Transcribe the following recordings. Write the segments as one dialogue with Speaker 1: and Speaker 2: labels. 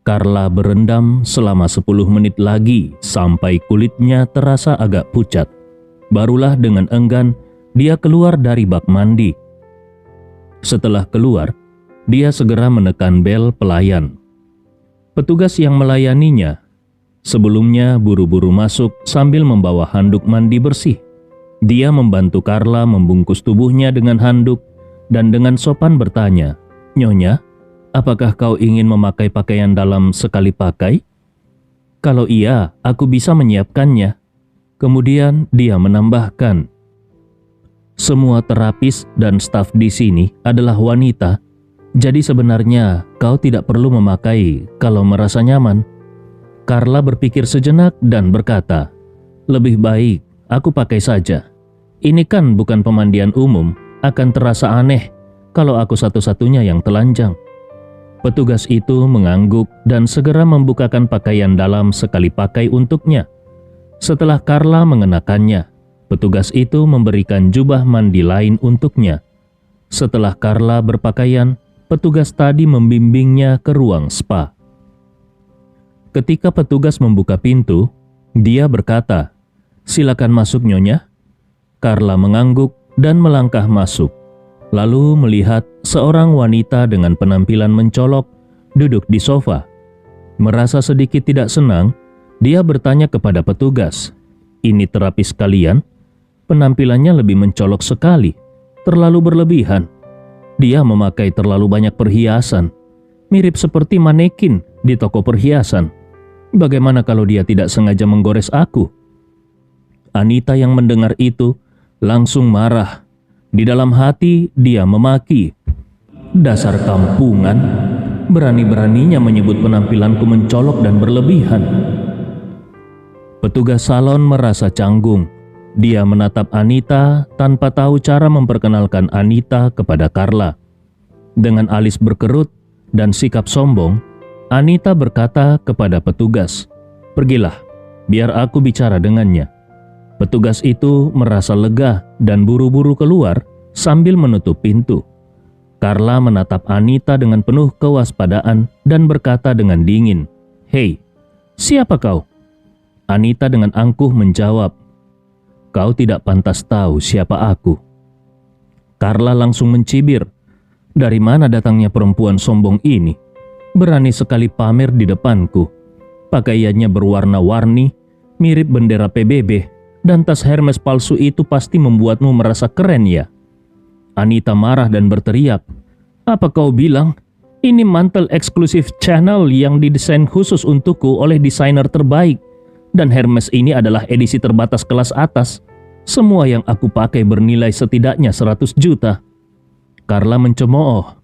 Speaker 1: Carla berendam selama 10 menit lagi sampai kulitnya terasa agak pucat. Barulah dengan enggan dia keluar dari bak mandi. Setelah keluar, dia segera menekan bel pelayan. Petugas yang melayaninya sebelumnya buru-buru masuk sambil membawa handuk mandi bersih. Dia membantu Carla membungkus tubuhnya dengan handuk dan dengan sopan bertanya, "Nyonya, apakah kau ingin memakai pakaian dalam sekali pakai?" "Kalau iya, aku bisa menyiapkannya." Kemudian dia menambahkan, "Semua terapis dan staf di sini adalah wanita, jadi sebenarnya kau tidak perlu memakai kalau merasa nyaman." Carla berpikir sejenak dan berkata, "Lebih baik aku pakai saja. Ini kan bukan pemandian umum, akan terasa aneh kalau aku satu-satunya yang telanjang." Petugas itu mengangguk dan segera membukakan pakaian dalam sekali pakai untuknya. Setelah Carla mengenakannya, petugas itu memberikan jubah mandi lain untuknya. Setelah Carla berpakaian, petugas tadi membimbingnya ke ruang spa. Ketika petugas membuka pintu, dia berkata, "Silakan masuk, Nyonya." Carla mengangguk dan melangkah masuk, lalu melihat seorang wanita dengan penampilan mencolok duduk di sofa. Merasa sedikit tidak senang, dia bertanya kepada petugas, "Ini terapis kalian? Penampilannya lebih mencolok sekali, terlalu berlebihan. Dia memakai terlalu banyak perhiasan, mirip seperti manekin di toko perhiasan. Bagaimana kalau dia tidak sengaja menggores aku?" Anita yang mendengar itu langsung marah. Di dalam hati dia memaki, "Dasar kampungan, berani-beraninya menyebut penampilanku mencolok dan berlebihan." Petugas salon merasa canggung. Dia menatap Anita tanpa tahu cara memperkenalkan Anita kepada Carla. Dengan alis berkerut dan sikap sombong, Anita berkata kepada petugas, "Pergilah, biar aku bicara dengannya." Petugas itu merasa lega dan buru-buru keluar sambil menutup pintu. Carla menatap Anita dengan penuh kewaspadaan dan berkata dengan dingin, "Hei, siapa kau?" Anita dengan angkuh menjawab, "Kau tidak pantas tahu siapa aku." Carla langsung mencibir, "Dari mana datangnya perempuan sombong ini? Berani sekali pamer di depanku. Pakaiannya berwarna-warni, mirip bendera PBB, dan tas Hermes palsu itu pasti membuatmu merasa keren ya?" Anita marah dan berteriak, "Apa kau bilang? Ini mantel eksklusif Chanel yang didesain khusus untukku oleh desainer terbaik. Dan Hermes ini adalah edisi terbatas kelas atas. Semua yang aku pakai bernilai setidaknya 100 juta. Carla mencemooh,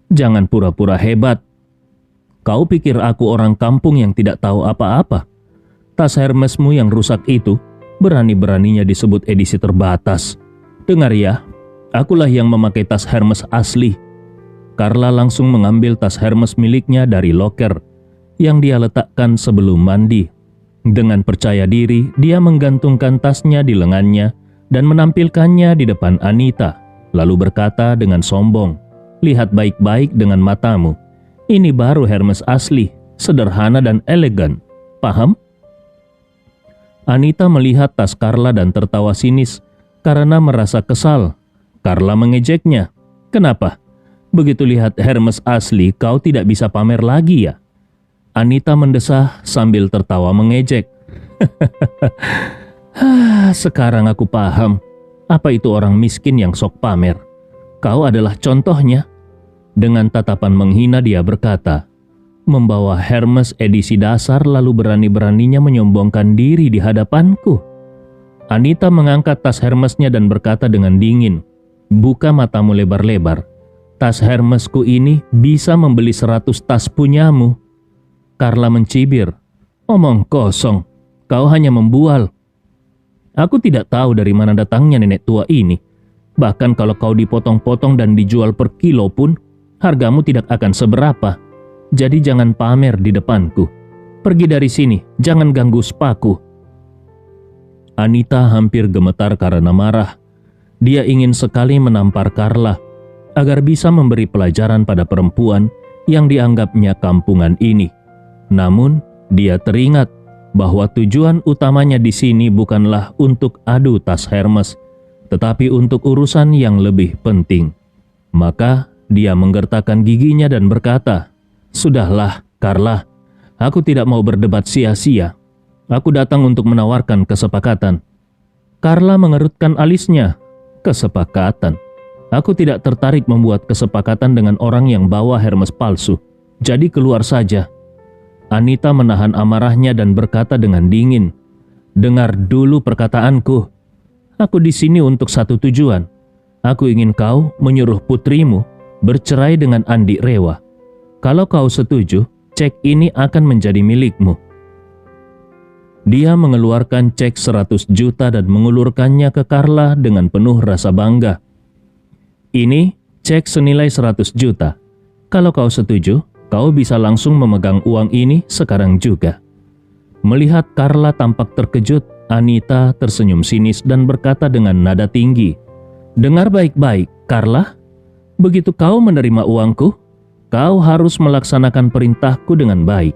Speaker 1: "Jangan pura-pura hebat. Kau pikir aku orang kampung yang tidak tahu apa-apa? Tas Hermesmu yang rusak itu berani-beraninya disebut edisi terbatas. Dengar ya, akulah yang memakai tas Hermes asli." Carla langsung mengambil tas Hermes miliknya dari loker yang dia letakkan sebelum mandi. Dengan percaya diri, dia menggantungkan tasnya di lengannya dan menampilkannya di depan Anita, lalu berkata dengan sombong, "Lihat baik-baik dengan matamu. Ini baru Hermes asli, sederhana dan elegan. Paham?" Anita melihat tas Carla dan tertawa sinis karena merasa kesal. Carla mengejeknya, "Kenapa? Begitu lihat Hermes asli, kau tidak bisa pamer lagi ya?" Anita mendesah sambil tertawa mengejek. "Sekarang aku paham apa itu orang miskin yang sok pamer. Kau adalah contohnya." Dengan tatapan menghina dia berkata, "Membawa Hermes edisi dasar lalu berani-beraninya menyombongkan diri di hadapanku." Anita mengangkat tas Hermesnya dan berkata dengan dingin, "Buka matamu lebar-lebar. Tas Hermesku ini bisa membeli 100 tas punyamu." Carla mencibir, "Omong kosong, kau hanya membual. Aku tidak tahu dari mana datangnya nenek tua ini. Bahkan kalau kau dipotong-potong dan dijual per kilo pun, hargamu tidak akan seberapa. Jadi jangan pamer di depanku. Pergi dari sini, jangan ganggu spaku." Anita hampir gemetar karena marah. Dia ingin sekali menampar Carla agar bisa memberi pelajaran pada perempuan yang dianggapnya kampungan ini. Namun, dia teringat bahwa tujuan utamanya di sini bukanlah untuk adu tas Hermes, tetapi untuk urusan yang lebih penting. Maka dia menggertakkan giginya dan berkata, "Sudahlah, Carla, aku tidak mau berdebat sia-sia. Aku datang untuk menawarkan kesepakatan." Carla mengerutkan alisnya. "Kesepakatan? Aku tidak tertarik membuat kesepakatan dengan orang yang bawa Hermes palsu. Jadi keluar saja." Anita menahan amarahnya dan berkata dengan dingin, "Dengar dulu perkataanku. Aku di sini untuk satu tujuan. Aku ingin kau menyuruh putrimu bercerai dengan Andi Rewa. Kalau kau setuju, cek ini akan menjadi milikmu." Dia mengeluarkan cek 100 juta dan mengulurkannya ke Carla dengan penuh rasa bangga. "Ini cek senilai 100 juta. Kalau kau setuju, kau bisa langsung memegang uang ini sekarang juga." Melihat Carla tampak terkejut, Anita tersenyum sinis dan berkata dengan nada tinggi, "Dengar baik-baik, Carla. Begitu kau menerima uangku, kau harus melaksanakan perintahku dengan baik.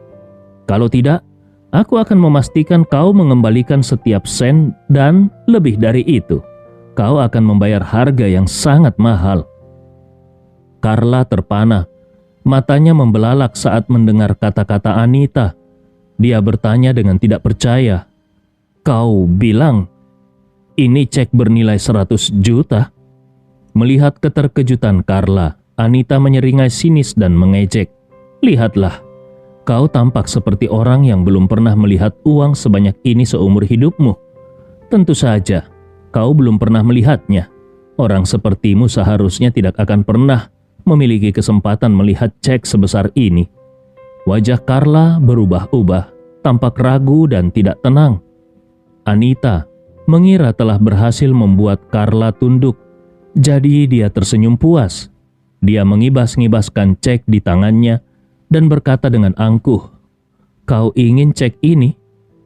Speaker 1: Kalau tidak, aku akan memastikan kau mengembalikan setiap sen dan lebih dari itu, kau akan membayar harga yang sangat mahal." Carla terpana. Matanya membelalak saat mendengar kata-kata Anita. Dia bertanya dengan tidak percaya, "Kau bilang ini cek bernilai 100 juta? Melihat keterkejutan Carla, Anita menyeringai sinis dan mengejek, "Lihatlah, kau tampak seperti orang yang belum pernah melihat uang sebanyak ini seumur hidupmu. Tentu saja, kau belum pernah melihatnya. Orang sepertimu seharusnya tidak akan pernah memiliki kesempatan melihat cek sebesar ini." Wajah Carla berubah-ubah, tampak ragu dan tidak tenang. Anita mengira telah berhasil membuat Carla tunduk, jadi dia tersenyum puas. Dia mengibas-ngibaskan cek di tangannya dan berkata dengan angkuh, "Kau ingin cek ini?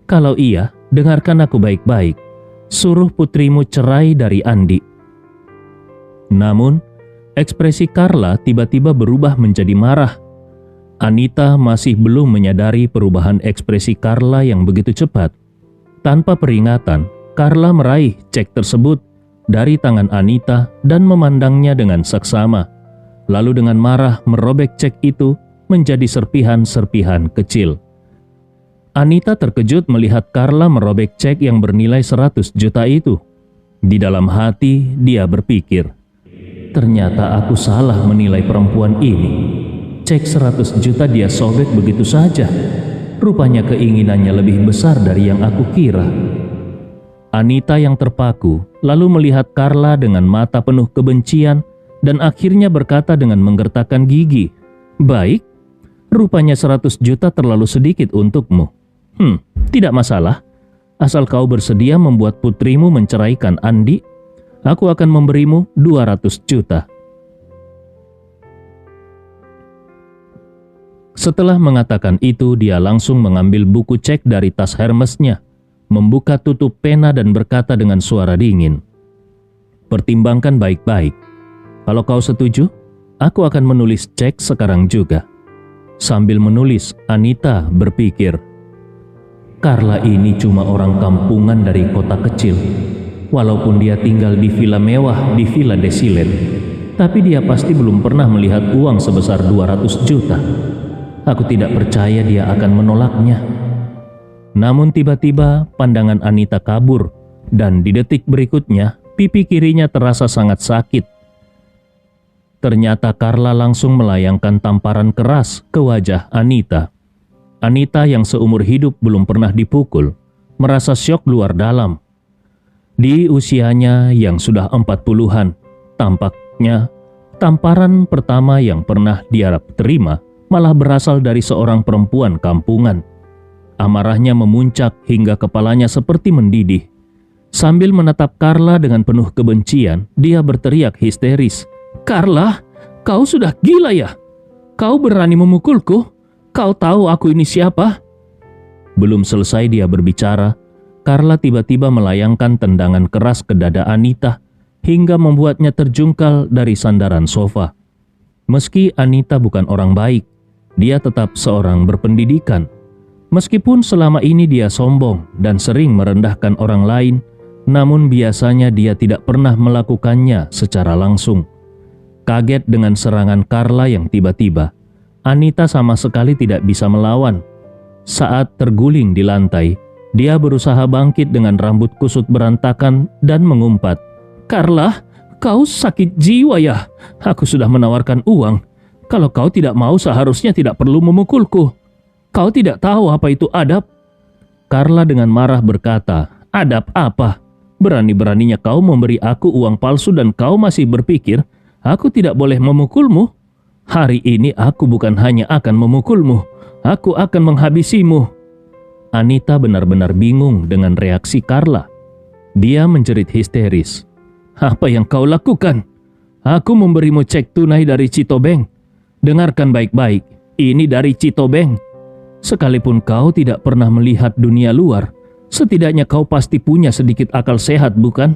Speaker 1: Kalau iya, dengarkan aku baik-baik. Suruh putrimu cerai dari Andi." Namun, ekspresi Carla tiba-tiba berubah menjadi marah. Anita masih belum menyadari perubahan ekspresi Carla yang begitu cepat. Tanpa peringatan, Carla meraih cek tersebut dari tangan Anita dan memandangnya dengan seksama. Lalu dengan marah merobek cek itu menjadi serpihan-serpihan kecil. Anita terkejut melihat Carla merobek cek yang bernilai 100 juta itu. Di dalam hati dia berpikir, "Ternyata aku salah menilai perempuan ini. Cek 100 juta dia sobek begitu saja. Rupanya keinginannya lebih besar dari yang aku kira." Anita yang terpaku lalu melihat Carla dengan mata penuh kebencian dan akhirnya berkata dengan menggertakkan gigi, "Baik, rupanya 100 juta terlalu sedikit untukmu. Tidak masalah. Asal kau bersedia membuat putrimu menceraikan Andi, aku akan memberimu 200 juta. Setelah mengatakan itu, dia langsung mengambil buku cek dari tas Hermesnya, membuka tutup pena dan berkata dengan suara dingin, "Pertimbangkan baik-baik. Kalau kau setuju, aku akan menulis cek sekarang juga." Sambil menulis, Anita berpikir, "Carla ini cuma orang kampungan dari kota kecil. Walaupun dia tinggal di villa mewah di Villa Desilet, tapi dia pasti belum pernah melihat uang sebesar 200 juta. Aku tidak percaya dia akan menolaknya." Namun tiba-tiba pandangan Anita kabur dan di detik berikutnya pipi kirinya terasa sangat sakit. Ternyata Carla langsung melayangkan tamparan keras ke wajah Anita. Anita yang seumur hidup belum pernah dipukul, merasa syok luar dalam. Di usianya yang sudah 40-an, tampaknya tamparan pertama yang pernah dia terima malah berasal dari seorang perempuan kampungan. Amarahnya memuncak hingga kepalanya seperti mendidih. Sambil menatap Carla dengan penuh kebencian, dia berteriak histeris, "Carla, kau sudah gila ya? Kau berani memukulku? Kau tahu aku ini siapa?" Belum selesai dia berbicara, Carla tiba-tiba melayangkan tendangan keras ke dada Anita hingga membuatnya terjungkal dari sandaran sofa. Meski Anita bukan orang baik, dia tetap seorang berpendidikan. Meskipun selama ini dia sombong dan sering merendahkan orang lain, namun biasanya dia tidak pernah melakukannya secara langsung. Kaget dengan serangan Carla yang tiba-tiba, Anita sama sekali tidak bisa melawan. Saat terguling di lantai, dia berusaha bangkit dengan rambut kusut berantakan dan mengumpat, "Carla, kau sakit jiwa ya? Aku sudah menawarkan uang. Kalau kau tidak mau seharusnya tidak perlu memukulku. Kau tidak tahu apa itu adab?" Carla dengan marah berkata, "Adab apa? Berani-beraninya kau memberi aku uang palsu dan kau masih berpikir aku tidak boleh memukulmu? Hari ini aku bukan hanya akan memukulmu, aku akan menghabisimu." Anita benar-benar bingung dengan reaksi Carla. Dia menjerit histeris, "Apa yang kau lakukan? Aku memberimu cek tunai dari Citobank. Dengarkan baik-baik, ini dari Citobank. Sekalipun kau tidak pernah melihat dunia luar, setidaknya kau pasti punya sedikit akal sehat, bukan?"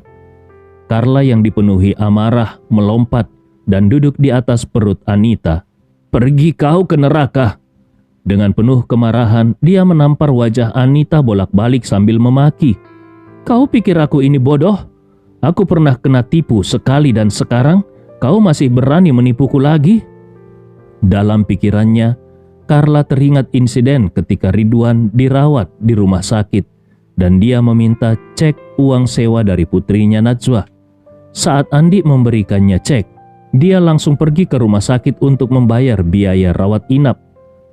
Speaker 1: Carla yang dipenuhi amarah melompat dan duduk di atas perut Anita. "Pergi kau ke neraka!" Dengan penuh kemarahan, dia menampar wajah Anita bolak-balik sambil memaki. "Kau pikir aku ini bodoh? Aku pernah kena tipu sekali dan sekarang kau masih berani menipuku lagi?" Dalam pikirannya, Carla teringat insiden ketika Ridwan dirawat di rumah sakit dan dia meminta cek uang sewa dari putrinya Najwa. Saat Andi memberikannya cek, dia langsung pergi ke rumah sakit untuk membayar biaya rawat inap.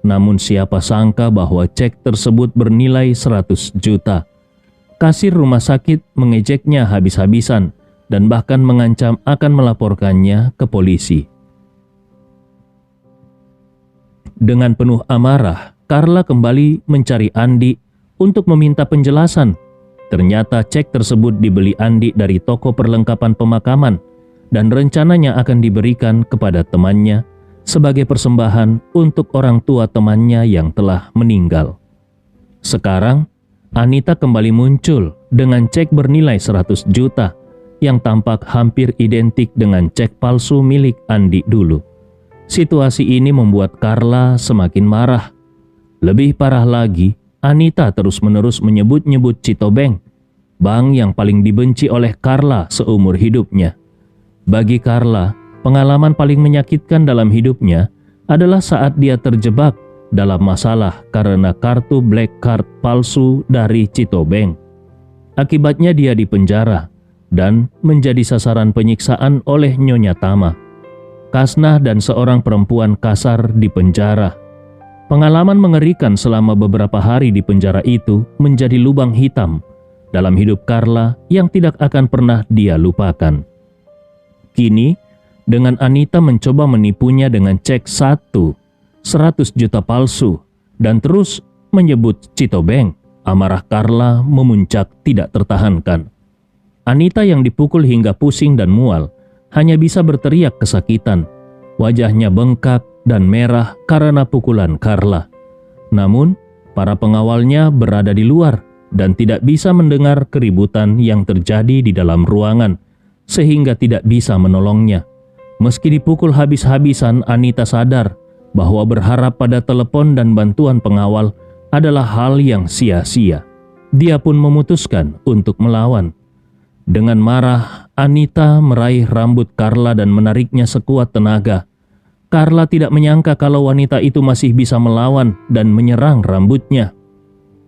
Speaker 1: Namun siapa sangka bahwa cek tersebut bernilai 100 juta. Kasir rumah sakit mengejeknya habis-habisan dan bahkan mengancam akan melaporkannya ke polisi. Dengan penuh amarah, Carla kembali mencari Andi untuk meminta penjelasan. Ternyata cek tersebut dibeli Andi dari toko perlengkapan pemakaman dan rencananya akan diberikan kepada temannya sebagai persembahan untuk orang tua temannya yang telah meninggal. Sekarang, Anita kembali muncul dengan cek bernilai 100 juta yang tampak hampir identik dengan cek palsu milik Andi dulu. Situasi ini membuat Carla semakin marah. Lebih parah lagi, Anita terus-menerus menyebut-nyebut Citobank, bank yang paling dibenci oleh Carla seumur hidupnya. Bagi Carla, pengalaman paling menyakitkan dalam hidupnya adalah saat dia terjebak dalam masalah karena kartu black card palsu dari Citobank. Akibatnya dia dipenjara dan menjadi sasaran penyiksaan oleh Nyonya Tama. Kasnah dan seorang perempuan kasar di penjara. Pengalaman mengerikan selama beberapa hari di penjara itu menjadi lubang hitam dalam hidup Carla yang tidak akan pernah dia lupakan. Kini, dengan Anita mencoba menipunya dengan cek 100 juta palsu dan terus menyebut Citobank, amarah Carla memuncak tidak tertahankan. Anita yang dipukul hingga pusing dan mual hanya bisa berteriak kesakitan. Wajahnya bengkak dan merah karena pukulan Carla. Namun, para pengawalnya berada di luar dan tidak bisa mendengar keributan yang terjadi di dalam ruangan, sehingga tidak bisa menolongnya. Meski dipukul habis-habisan, Anita sadar bahwa berharap pada telepon dan bantuan pengawal adalah hal yang sia-sia. Dia pun memutuskan untuk melawan. Dengan marah, Anita meraih rambut Carla dan menariknya sekuat tenaga. Carla tidak menyangka kalau wanita itu masih bisa melawan dan menyerang rambutnya.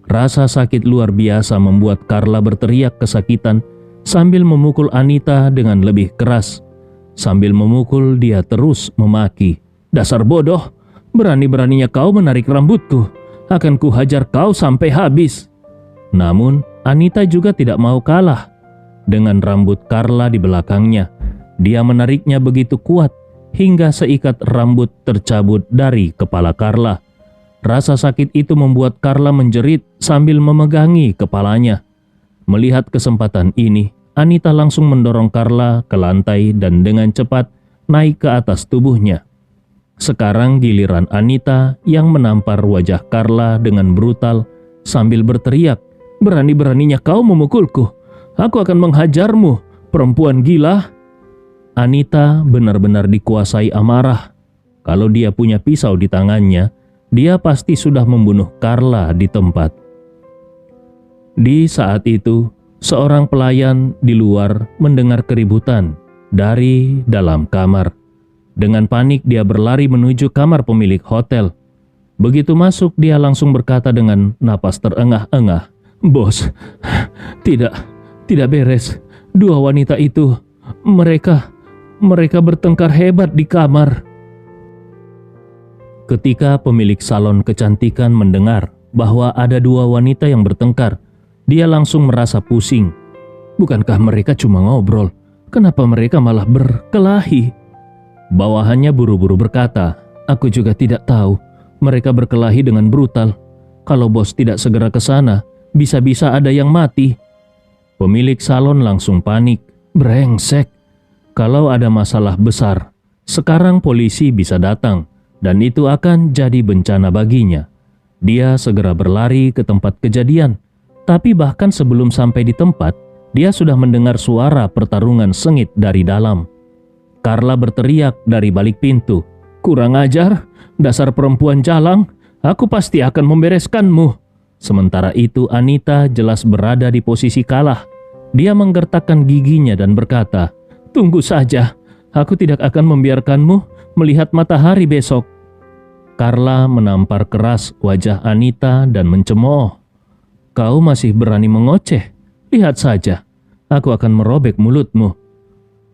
Speaker 1: Rasa sakit luar biasa membuat Carla berteriak kesakitan sambil memukul Anita dengan lebih keras. Sambil memukul, dia terus memaki, "Dasar bodoh, berani-beraninya kau menarik rambutku. Akan kuhajar kau sampai habis." Namun, Anita juga tidak mau kalah. Dengan rambut Carla di belakangnya, dia menariknya begitu kuat hingga seikat rambut tercabut dari kepala Carla. Rasa sakit itu membuat Carla menjerit sambil memegangi kepalanya. Melihat kesempatan ini, Anita langsung mendorong Carla ke lantai dan dengan cepat naik ke atas tubuhnya. Sekarang giliran Anita yang menampar wajah Carla dengan brutal sambil berteriak, "Berani-beraninya kau memukulku. Aku akan menghajarmu, perempuan gila." Anita benar-benar dikuasai amarah. Kalau dia punya pisau di tangannya, dia pasti sudah membunuh Carla di tempat. Di saat itu, seorang pelayan di luar mendengar keributan dari dalam kamar. Dengan panik dia berlari menuju kamar pemilik hotel. Begitu masuk, dia langsung berkata dengan napas terengah-engah, "Bos, tidak beres. Dua wanita itu, mereka bertengkar hebat di kamar." Ketika pemilik salon kecantikan mendengar bahwa ada dua wanita yang bertengkar, dia langsung merasa pusing. Bukankah mereka cuma ngobrol? Kenapa mereka malah berkelahi? Bawahannya buru-buru berkata, "Aku juga tidak tahu. Mereka berkelahi dengan brutal. Kalau bos tidak segera ke sana, bisa-bisa ada yang mati." Pemilik salon langsung panik. Brengsek. Kalau ada masalah besar, sekarang polisi bisa datang dan itu akan jadi bencana baginya. Dia segera berlari ke tempat kejadian. Tapi bahkan sebelum sampai di tempat, dia sudah mendengar suara pertarungan sengit dari dalam. Carla berteriak dari balik pintu, "Kurang ajar, dasar perempuan jalang, aku pasti akan membereskanmu." Sementara itu Anita jelas berada di posisi kalah. Dia menggertakkan giginya dan berkata, "Tunggu saja, aku tidak akan membiarkanmu melihat matahari besok." Carla menampar keras wajah Anita dan mencemooh, "Kau masih berani mengoceh? Lihat saja, aku akan merobek mulutmu."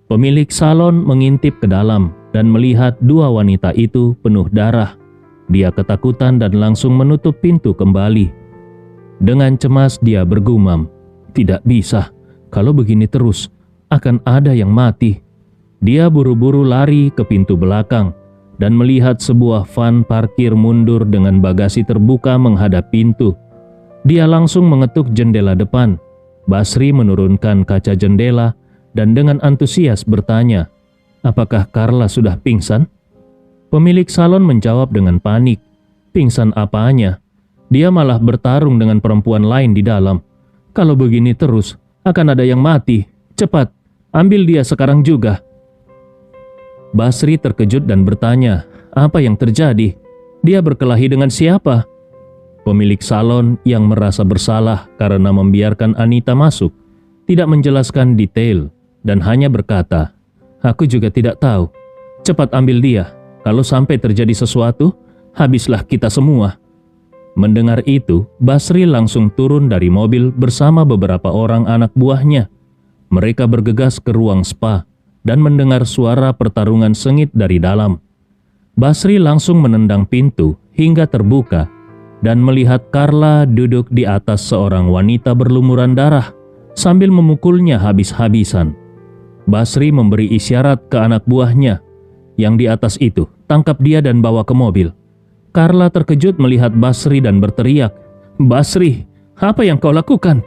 Speaker 1: Pemilik salon mengintip ke dalam dan melihat dua wanita itu penuh darah. Dia ketakutan dan langsung menutup pintu kembali. Dengan cemas dia bergumam, "Tidak bisa, kalau begini terus akan ada yang mati." Dia buru-buru lari ke pintu belakang dan melihat sebuah van parkir mundur dengan bagasi terbuka menghadap pintu. Dia langsung mengetuk jendela depan. Basri menurunkan kaca jendela dan dengan antusias bertanya, "Apakah Carla sudah pingsan?" Pemilik salon menjawab dengan panik, "Pingsan apanya? Dia malah bertarung dengan perempuan lain di dalam. Kalau begini terus, akan ada yang mati. Cepat, ambil dia sekarang juga." Basri terkejut dan bertanya, "Apa yang terjadi? Dia berkelahi dengan siapa?" Pemilik salon yang merasa bersalah karena membiarkan Anita masuk, tidak menjelaskan detail dan hanya berkata, "Aku juga tidak tahu. Cepat ambil dia. Kalau sampai terjadi sesuatu, habislah kita semua." Mendengar itu, Basri langsung turun dari mobil bersama beberapa orang anak buahnya. Mereka bergegas ke ruang spa dan mendengar suara pertarungan sengit dari dalam. Basri langsung menendang pintu hingga terbuka dan melihat Carla duduk di atas seorang wanita berlumuran darah sambil memukulnya habis-habisan. Basri memberi isyarat ke anak buahnya yang di atas itu, "Tangkap dia dan bawa ke mobil." Carla terkejut melihat Basri dan berteriak, "Basri, apa yang kau lakukan?"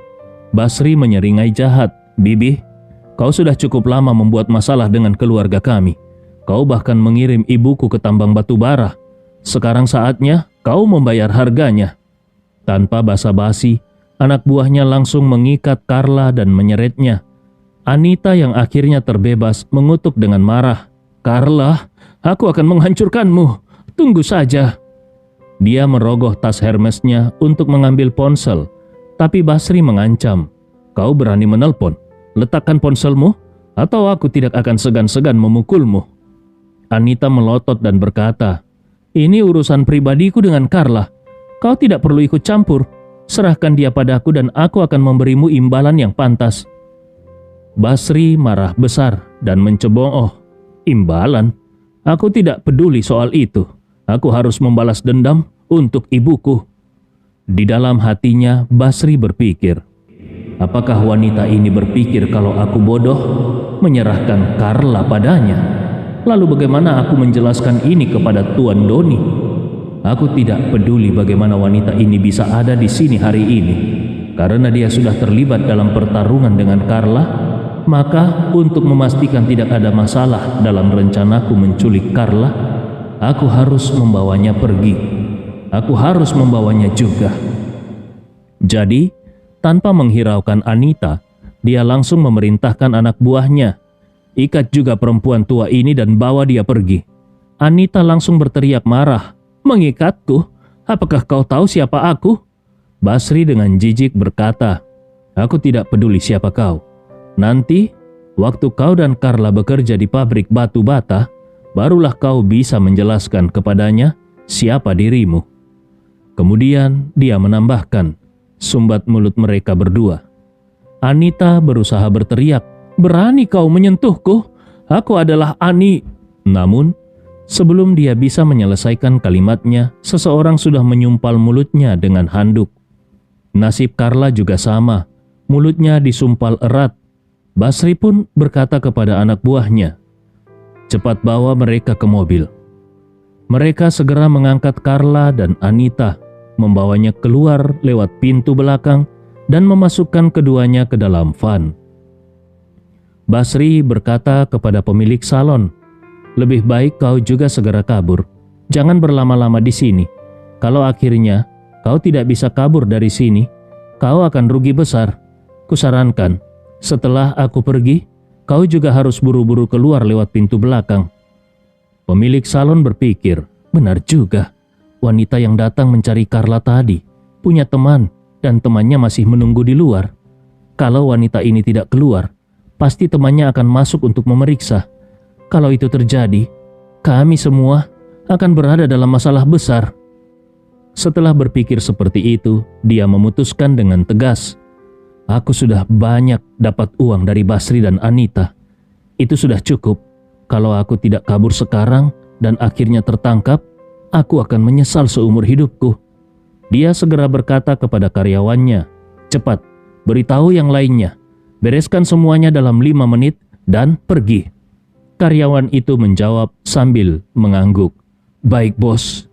Speaker 1: Basri menyeringai jahat, "Bibi, kau sudah cukup lama membuat masalah dengan keluarga kami. Kau bahkan mengirim ibuku ke tambang batu bara. Sekarang saatnya kau membayar harganya." Tanpa basa-basi, anak buahnya langsung mengikat Carla dan menyeretnya. Anita yang akhirnya terbebas mengutuk dengan marah, "Carla, aku akan menghancurkanmu. Tunggu saja." Dia merogoh tas Hermesnya untuk mengambil ponsel, tapi Basri mengancam, "Kau berani menelpon? Letakkan ponselmu, atau aku tidak akan segan-segan memukulmu." Anita melotot dan berkata, "Ini urusan pribadiku dengan Carla. Kau tidak perlu ikut campur. Serahkan dia padaku dan aku akan memberimu imbalan yang pantas." Basri marah besar dan mencemooh, "Imbalan? Aku tidak peduli soal itu. Aku harus membalas dendam untuk ibuku." Di dalam hatinya Basri berpikir, apakah wanita ini berpikir kalau aku bodoh menyerahkan Carla padanya? Lalu bagaimana aku menjelaskan ini kepada Tuan Doni? Aku tidak peduli bagaimana wanita ini bisa ada di sini hari ini. Karena dia sudah terlibat dalam pertarungan dengan Carla, maka untuk memastikan tidak ada masalah dalam rencanaku menculik Carla, aku harus membawanya pergi. Aku harus membawanya juga. Jadi, tanpa menghiraukan Anita, dia langsung memerintahkan anak buahnya, "Ikat juga perempuan tua ini dan bawa dia pergi." Anita langsung berteriak marah, "Mengikatku? Apakah kau tahu siapa aku?" Basri dengan jijik berkata, "Aku tidak peduli siapa kau. Nanti, waktu kau dan Carla bekerja di pabrik batu bata, barulah kau bisa menjelaskan kepadanya siapa dirimu." Kemudian dia menambahkan, sumbat mulut mereka berdua. Anita berusaha berteriak, "Berani kau menyentuhku? Aku adalah Ani." Namun, sebelum dia bisa menyelesaikan kalimatnya, seseorang sudah menyumpal mulutnya dengan handuk. Nasib Carla juga sama, mulutnya disumpal erat. Basri pun berkata kepada anak buahnya, "Cepat bawa mereka ke mobil." Mereka segera mengangkat Carla dan Anita, membawanya keluar lewat pintu belakang dan memasukkan keduanya ke dalam van. Basri berkata kepada pemilik salon, "Lebih baik kau juga segera kabur. Jangan berlama-lama di sini. Kalau akhirnya kau tidak bisa kabur dari sini, kau akan rugi besar. Kusarankan, setelah aku pergi, kau juga harus buru-buru keluar lewat pintu belakang." Pemilik salon berpikir, benar juga. Wanita yang datang mencari Carla tadi punya teman dan temannya masih menunggu di luar. Kalau wanita ini tidak keluar, pasti temannya akan masuk untuk memeriksa. Kalau itu terjadi, kami semua akan berada dalam masalah besar. Setelah berpikir seperti itu, dia memutuskan dengan tegas, "Aku sudah banyak dapat uang dari Basri dan Anita. Itu sudah cukup. Kalau aku tidak kabur sekarang dan akhirnya tertangkap, aku akan menyesal seumur hidupku." Dia segera berkata kepada karyawannya, "Cepat, beritahu yang lainnya. Bereskan semuanya dalam 5 menit dan pergi." Karyawan itu menjawab sambil mengangguk, "Baik bos."